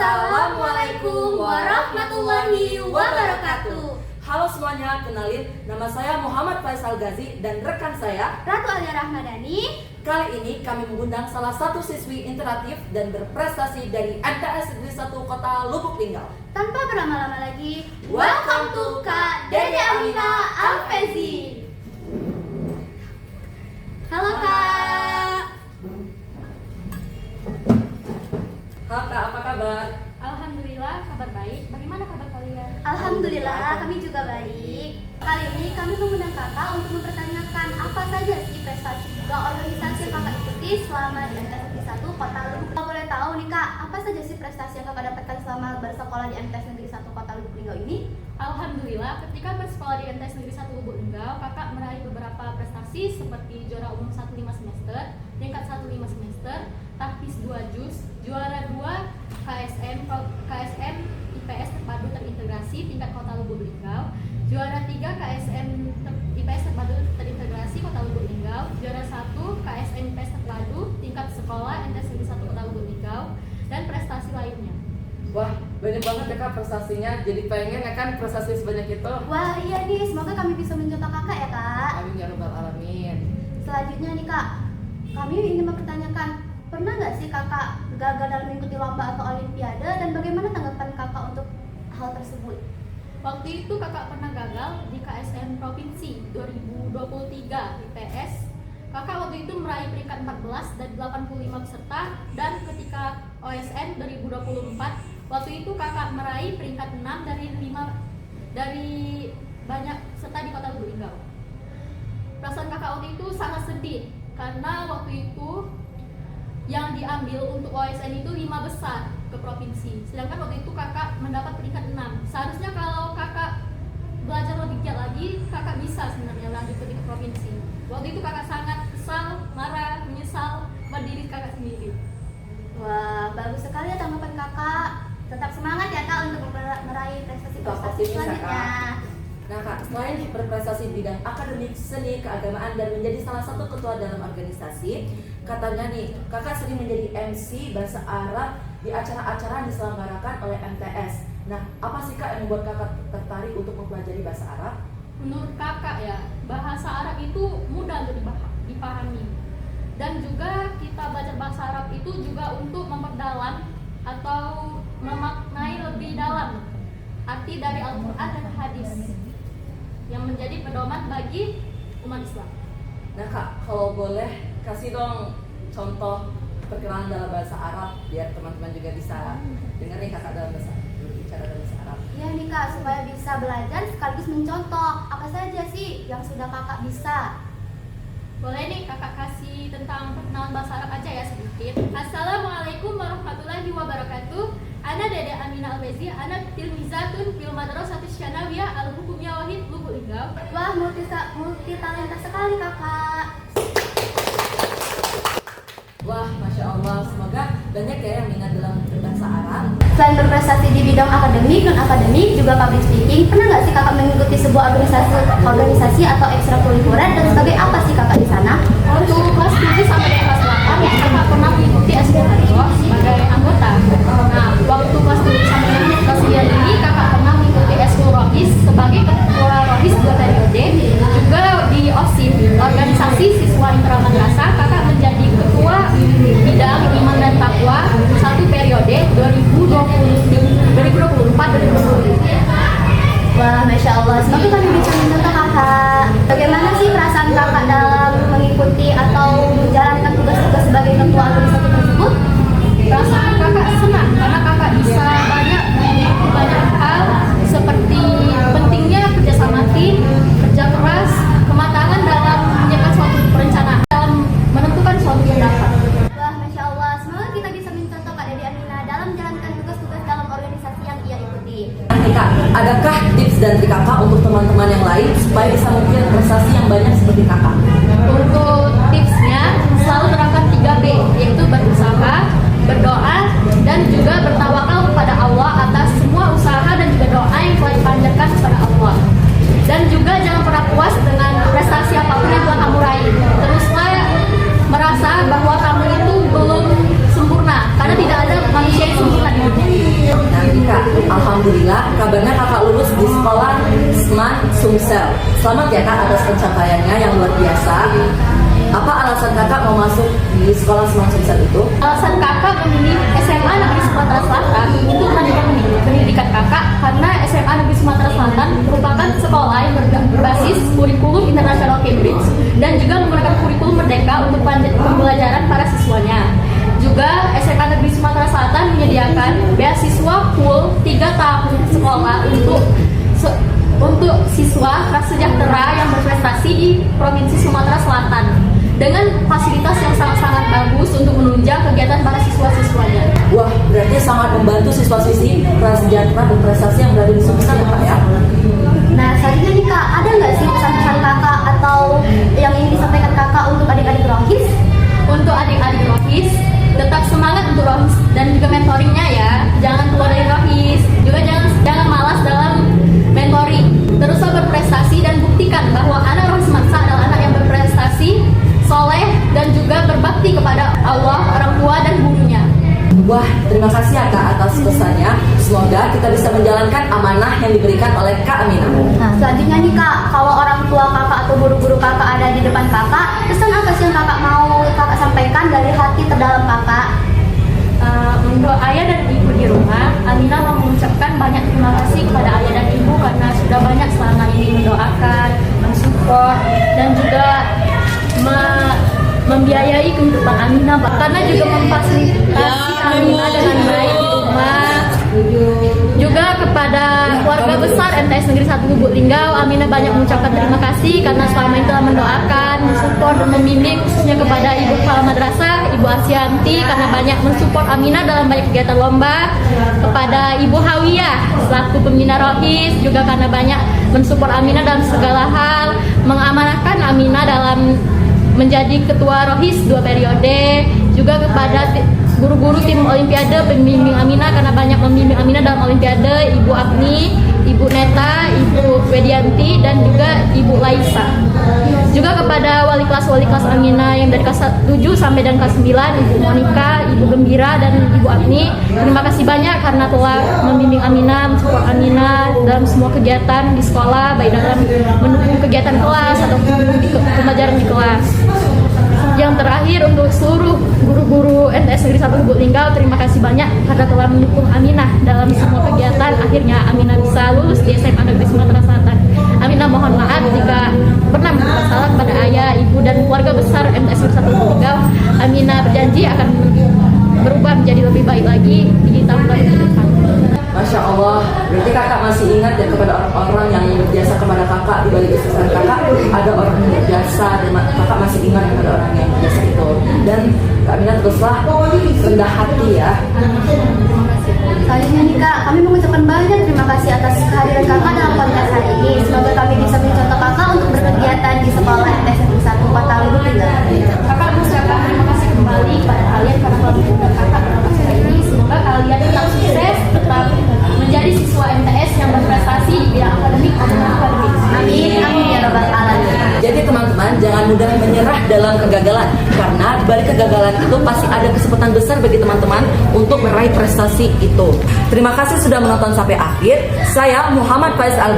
Assalamualaikum warahmatullahi wabarakatuh. Halo semuanya, kenalin, nama saya Muhammad Faisal Ghazi dan rekan saya Ratu Alia Rahmadani. Kali ini kami mengundang salah satu siswi interaktif dan berprestasi dari MTS Negeri 1 Kota Lubuk Linggau. Tanpa berlama-lama lagi, welcome to Kak Dede Amina Alfezi. Halo Kak. Halo Kak, apa kabar? Alhamdulillah, kabar baik. Bagaimana kabar kalian? Alhamdulillah, kami juga baik. Kali ini kami mengundang kakak untuk mempertanyakan apa saja sih prestasi juga organisasi yang kakak ikuti selama di MTS Negeri 1 Kota Lubuk. Kalau boleh tahu nih Kak, apa saja sih prestasi yang kakak dapatkan selama bersekolah di MTS Negeri 1 Kota Lubuk Linggau ini? Alhamdulillah, ketika bersekolah di MTS Negeri 1 Lubuk Linggau, kakak meraih beberapa prestasi seperti juara umum 1 5 semester, tingkat 1 5 semester, tahfiz 2 juz, juara 2 KSM IPS terpadu terintegrasi tingkat Kota Lubuk Linggau, juara 3 KSM IPS terpadu terintegrasi Kota Lubuk Linggau, juara 1 KSM IPS terpadu tingkat sekolah MTS Negeri 1 Kota Lubuk Linggau, dan prestasi lainnya. Wah, banyak banget ya Kak prestasinya, jadi pengen ya kan prestasi sebanyak itu. Wah iya nih, semoga kami bisa mencontoh kakak ya Kak. Amin ya rabbal alamin. Selanjutnya nih Kak, kami ingin mempertanyakan, pernah nggak sih kakak gagal dalam mengikuti lomba atau olimpiade, dan bagaimana tanggapan kakak untuk hal tersebut? Waktu itu kakak pernah gagal di KSM Provinsi 2023 IPS. Kakak waktu itu meraih peringkat 14 dari 85 peserta, dan ketika OSN 2024 waktu itu kakak meraih peringkat 6 dari banyak peserta di Kota Lubuk Linggau. Perasaan kakak waktu itu sangat sedih karena waktu itu yang diambil untuk OSN itu 5 besar ke provinsi, sedangkan waktu itu kakak mendapat peringkat 6. Seharusnya kalau kakak belajar lebih giat lagi, kakak bisa sebenarnya lanjut ke tingkat provinsi. Waktu itu kakak sangat kesal, marah, menyesal pada diri kakak sendiri. Wah, bagus sekali ya tanggapan kakak. Tetap semangat ya Kak untuk meraih prestasi-prestasi selanjutnya. Nah Kak, selain berprestasi di bidang akademik, seni, keagamaan, dan menjadi salah satu ketua dalam organisasi, katanya nih, kakak sering menjadi MC bahasa Arab di acara-acara yang diselenggarakan oleh MTS. Nah, apa sih Kak yang membuat kakak tertarik untuk mempelajari bahasa Arab? Menurut kakak ya, bahasa Arab itu mudah untuk dipahami. Dan juga kita belajar bahasa Arab itu juga untuk memperdalam atau memaknai lebih dalam arti dari Al-Quran dan hadis yang menjadi pedoman bagi umat Islam. Nah Kak, kalau boleh kasih dong contoh perkenalan dalam bahasa Arab biar teman-teman juga bisa dengerin kakak dalam bahasa berbicara dalam bahasa Arab. Ya nih Kak, supaya bisa belajar sekaligus mencontoh apa saja sih yang sudah kakak bisa. Boleh nih kakak kasih tentang perkenalan bahasa Arab aja ya sedikit. Assalamualaikum warahmatullahi wabarakatuh. Ana Dede Amina Alfezi, ana tilmizatun fil madrasatis Tsanawiyah Al-Hukumiyah Wahid Lubuk Linggau. Wah, multi talenta sekali kakak. Wah, Masya Allah, semoga banyak ya yang minat dalam berbahasa Arab. Selain berprestasi di bidang akademik, non-akademik, juga public speaking, pernah nggak sih kakak mengikuti sebuah organisasi atau ekstrakurikuler, dan sebagai apa sih kakak di sana? Untuk kelas 7 sampai kelas 8, kakak pernah mengikuti SDHRO sebagai anggota. Nah, waktu kelas 7 sampai kelas 9 ini kakak pernah mengikuti Eskul Rohis sebagai ketua Rohis 2 periode. Juga di OSIS, organisasi siswa intramadrasah, kakak menjadi ketua bidang iman dan takwa 1 periode 2024-2025. Wah, Masya Allah, semoga kami bisa mencontoh kakak. Bagaimana sih perasaan kakak dalam mengikuti atau menjalankan tugas-tugas sebagai ketua organisasi tersebut? Perasaan kakak senang karena kakak bisa mengikuti banyak hal seperti pentingnya kerjasama tim, kerja keras, kematangan dalam menyiapkan suatu perencanaan, dalam menentukan suatu pendapat. Wah, Masya Allah, semoga kita bisa mencontoh Kak Dede Amina dalam menjalankan tugas-tugas dalam organisasi yang ia ikuti. Nih Kak, adakah tips dan trik kakak untuk teman-teman yang lain supaya bisa mengukir prestasi yang banyak seperti kakak? Untuk tipsnya, selalu terapkan 3B, yaitu berusaha, berdoa, dan juga bertawakal kepada Allah atas semua usaha dan juga doa yang telah dipanjatkan kepada Allah. Dan juga jangan pernah puas dengan prestasi apapun yang telah kamu raih. Teruslah merasa bahwa kamu itu belum sempurna, karena tidak ada manusia yang sempurna di dunia. Alhamdulillah, kabarnya kakak lulus di sekolah Seman Sumsel. Selamat ya kak atas pencapaiannya yang luar biasa. Apa alasan kakak mau masuk di sekolah Seman Sumsel itu? Alasan kakak memilih SMA Negeri Sumatera Selatan untuk melanjutkan pendidikan kakak karena SMA Negeri Sumatera Selatan merupakan sekolah yang berbasis kurikulum internasional Cambridge dan juga menggunakan kurikulum merdeka untuk pembelajaran para siswanya. Juga SMA Negeri Sumatera Selatan menyediakan beasiswa full 3 tahun sekolah untuk siswa prasejahtera yang berprestasi di Provinsi Sumatera Selatan dengan fasilitas yang sangat-sangat bagus untuk menunjang kegiatan para siswa-siswanya. Wah, berarti sangat membantu siswa-siswi prasejahtera berprestasi yang berada di Sumsel ya kak ya? Nah, selanjutnya nih kak, ada nggak sih pesan-pesan kakak atau yang ingin disampaikan kakak untuk adik-adik Rohis? Untuk adik-adik Rohis, tetap semangat untuk Rohis dan juga mentoringnya ya. Jangan keluar dari Rohis, juga jangan malas dalam mentoring. Teruslah berprestasi dan buktikan bahwa anak Rohis Mansa adalah anak yang berprestasi, soleh, dan juga berbakti kepada Allah, orang tua, dan gurunya. Wah, terima kasih ya kak atas pesannya. Semoga kita bisa menjalankan amanah yang diberikan oleh Kak Aminah. Nah, selanjutnya nih kak, kalau orang tua kakak atau guru-guru kakak ada di depan kakak, pesan apa sih yang kakak mau kakak sampaikan dari hati terdalam kakak? Untuk ayah dan ibu di rumah, Aminah mau mengucapkan banyak terima kasih kepada ayah dan ibu karena sudah banyak selama ini mendoakan, mensupport, dan juga membiayai kehidupan Aminah, karena juga memfasilitasi Aminah dengan baik di rumah. Juga kepada keluarga besar MTS Negeri 1 Lubuk Linggau, Aminah banyak mengucapkan terima kasih karena selama ini telah mendoakan, mensupport, dan membimbing, khususnya kepada Ibu Kepala Madrasah, Ibu Asyanti, karena banyak mensupport Aminah dalam banyak kegiatan lomba. Kepada Ibu Hawiyah selaku pembina Rohis, juga karena banyak mensupport Aminah dalam segala hal, mengamanahkan Aminah dalam menjadi ketua Rohis 2 periode. Juga kepada guru-guru tim Olimpiade pembimbing Aminah karena banyak membimbing Aminah dalam Olimpiade, Ibu Agni, Ibu Neta, Ibu Wedianti, dan juga Ibu Laisa. Juga kepada wali kelas Aminah yang dari kelas 7 sampai dan kelas 9, Ibu Monika, Ibu Gembira, dan Ibu Agni, terima kasih banyak karena telah membimbing Aminah, mensupport Aminah dalam semua kegiatan di sekolah, baik dalam mendukung kegiatan kelas ataupun pembelajaran di kelas. Yang terakhir, untuk seluruh guru-guru MTS Negeri 1 Lubuk Linggau, terima kasih banyak karena telah mendukung Aminah dalam semua kegiatan. Akhirnya Aminah bisa lulus di SMA Negeri Sumatera Selatan. Aminah mohon maaf jika pernah berbuat salah kepada ayah, ibu, dan keluarga besar MTS Negeri 1 Lubuk Linggau. Aminah berjanji akan berubah menjadi lebih baik lagi di tahun-tahun ke depan. Masya Allah, berarti kakak masih ingat ya kepada orang-orang yang berjasa kepada kakak. Di balik kesuksesan kakak ada orang yang berjasa, dan kakak masih ingat kepada orang yang berjasa itu. Dan Kak Aminah teruslah rendah hati ya. Selanjutnya nih kak, kami mengucapkan banyak terima kasih atas kehadiran kakak dalam podcast hari ini. Semoga kami bisa mencontoh kakak untuk berkegiatan di sekolah MTS Negeri 1 Kota Lubuk Linggau. Kakak mengucapkan terima kasih kembali kepada kalian karena telah mendukung kakak dalam podcast hari ini. Semoga kalian tetap sukses, tetap menjadi siswa MTS yang berprestasi di bidang akademik maupun akademik. Amin, amin ya rabbal alamin. Jadi teman-teman, jangan mudah menyerah dalam kegagalan, karena di balik kegagalan itu pasti ada kesempatan besar bagi teman-teman untuk meraih prestasi itu. Terima kasih sudah menonton sampai akhir. Saya Muhammad Faiz Al